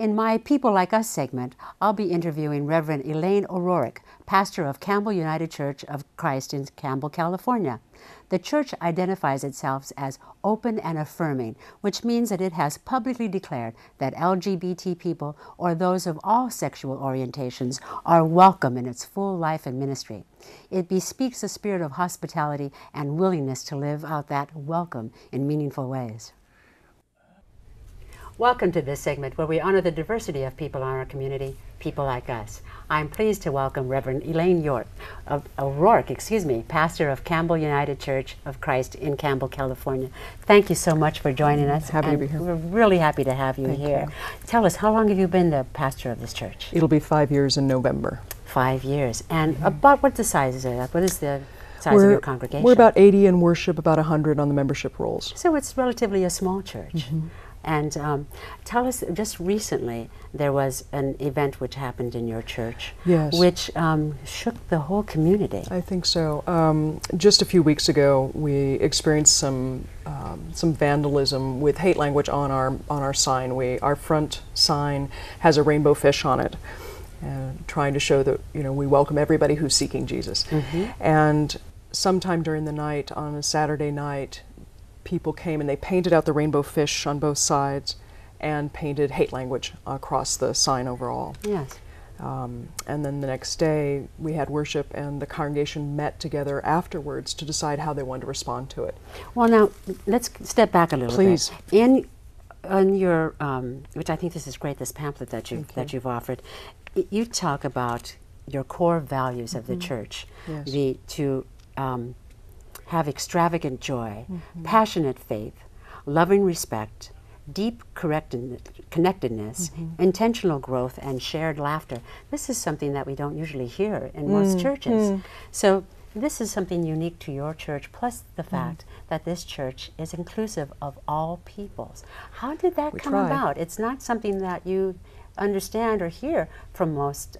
In my People Like Us segment, I'll be interviewing Reverend Elaine ORourke, pastor of Campbell United Church of Christ in Campbell, California. The church identifies itself as open and affirming, which means that it has publicly declared that LGBT people or those of all sexual orientations are welcome in its full life and ministry. It bespeaks a spirit of hospitality and willingness to live out that welcome in meaningful ways. Welcome to this segment where we honor the diversity of people in our community, people like us. I'm pleased to welcome Reverend Elaine ORourke, pastor of Campbell United Church of Christ in Campbell, California. Thank you so much for joining us. Happy to be here. We're really happy to have you here. Tell us, how long have you been the pastor of this church? It'll be 5 years in November. 5 years. And about what the size is it? What is the size of your congregation? We're about 80 in worship, about 100 on the membership rolls. So it's relatively a small church. And tell us, just recently there was an event which happened in your church, which shook the whole community. I think so. Just a few weeks ago, we experienced some vandalism with hate language on our sign. Our front sign has a rainbow fish on it, trying to show that we welcome everybody who's seeking Jesus. And sometime during the night, on a Saturday night, people came and they painted out the rainbow fish on both sides and painted hate language across the sign overall. Yes. And then the next day we had worship and the congregation met together afterwards to decide how they wanted to respond to it. Well, now let's step back a little Please. bit. In your, which I think this is great, this pamphlet that you've offered, you talk about your core values of the church, to have extravagant joy, passionate faith, loving respect, deep connectedness, intentional growth, and shared laughter. This is something that we don't usually hear in most churches. So this is something unique to your church, plus the fact that this church is inclusive of all peoples. How did that come about? It's not something that you understand or hear from most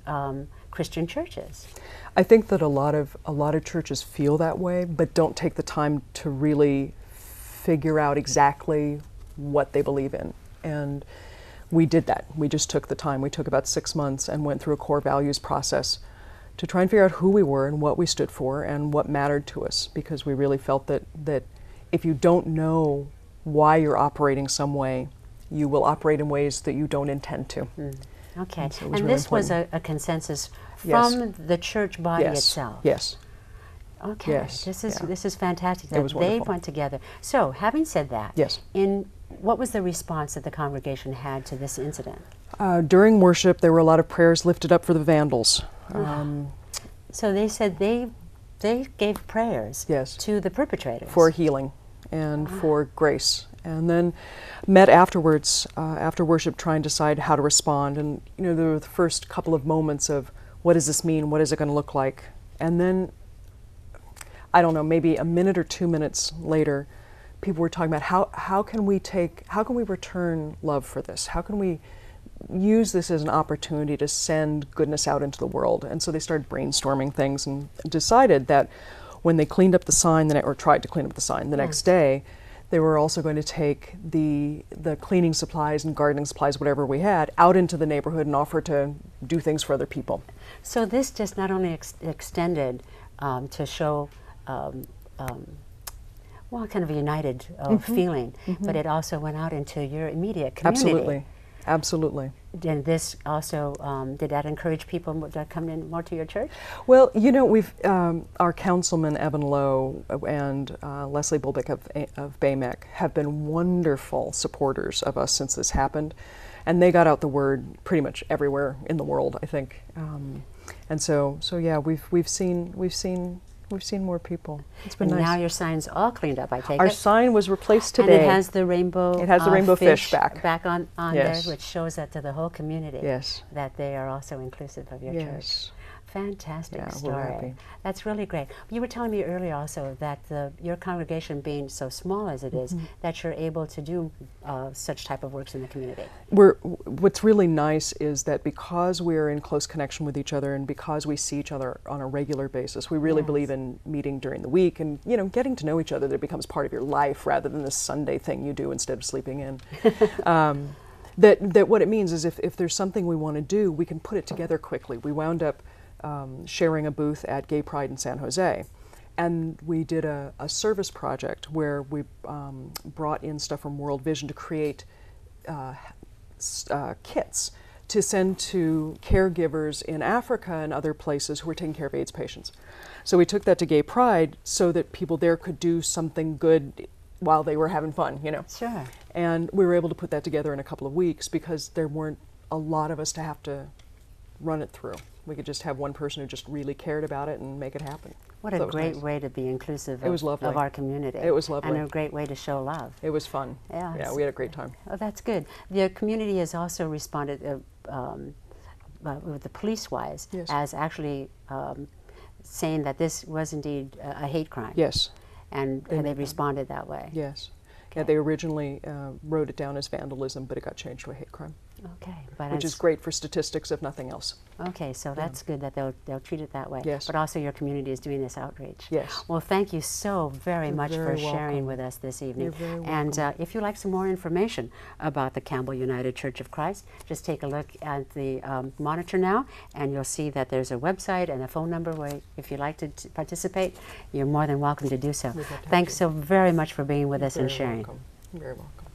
Christian churches. I think that a lot of churches feel that way, but don't take the time to really figure out exactly what they believe in. And we did that. We just took the time. We took about 6 months and went through a core values process to try and figure out who we were and what we stood for and what mattered to us, because we really felt that if you don't know why you're operating some way, you will operate in ways that you don't intend to. Okay, and, so this was a consensus from the church body itself. Yes. Okay, this is fantastic that it was they went together. So, having said that, what was the response that the congregation had to this incident? During worship, there were a lot of prayers lifted up for the vandals. So they said they gave prayers to the perpetrators for healing and for grace. And then met afterwards, after worship, trying to decide how to respond. And there were the first couple of moments of, what does this mean? What is it going to look like? And then, I don't know, maybe a minute or 2 minutes later, people were talking about how can we return love for this? How can we use this as an opportunity to send goodness out into the world? And so they started brainstorming things and decided that when they cleaned up the sign, or tried to clean up the sign the next day, they were also going to take the cleaning supplies and gardening supplies, whatever we had, out into the neighborhood and offer to do things for other people. So this just not only extended to show, kind of a united feeling, but it also went out into your immediate community. Absolutely. And this also, did that encourage people to come in more to your church? Well, we've, our councilman, Evan Lowe, and Leslie Bulbeck of Baymek have been wonderful supporters of us since this happened. And they got out the word pretty much everywhere in the world, I think. And so yeah, we've seen more people. It's been nice. And now your sign's all cleaned up, I take it. Our sign was replaced today. And it has the rainbow. It has the rainbow fish back on there, which shows that to the whole community. That they are also inclusive of your church. Fantastic story. We're happy. That's really great. You were telling me earlier also that your congregation being so small as it is, that you're able to do such type of works in the community. What's really nice is that because we're in close connection with each other and because we see each other on a regular basis, we really believe in meeting during the week and getting to know each other. That becomes part of your life rather than this Sunday thing you do instead of sleeping in. That what it means is if there's something we want to do, we can put it together quickly. We wound up sharing a booth at Gay Pride in San Jose. And we did a service project where we brought in stuff from World Vision to create kits to send to caregivers in Africa and other places who were taking care of AIDS patients. So we took that to Gay Pride so that people there could do something good while they were having fun, you know. Sure. And we were able to put that together in a couple of weeks because there weren't a lot of us to have to run it through. We could just have one person who just really cared about it and make it happen. What a great way to be inclusive of our community. It was lovely. And a great way to show love. It was fun. Yeah, yeah, we had a great time. Oh, that's good. The community has also responded with the police-wise as actually saying that this was indeed a hate crime. Yes. And they responded that way. Yes. Okay. Yeah, they originally wrote it down as vandalism, but it got changed to a hate crime. Okay, but which is great for statistics, if nothing else. Okay, so that's good that they'll treat it that way. Yes. But also your community is doing this outreach. Yes. Well, thank you so very much for sharing with us this evening. You're very welcome. And if you'd like some more information about the Campbell United Church of Christ, just take a look at the monitor now, and you'll see that there's a website and a phone number where, if you'd like to participate, you're more than welcome to do so. Thanks so very much for being with us and sharing. You're very welcome.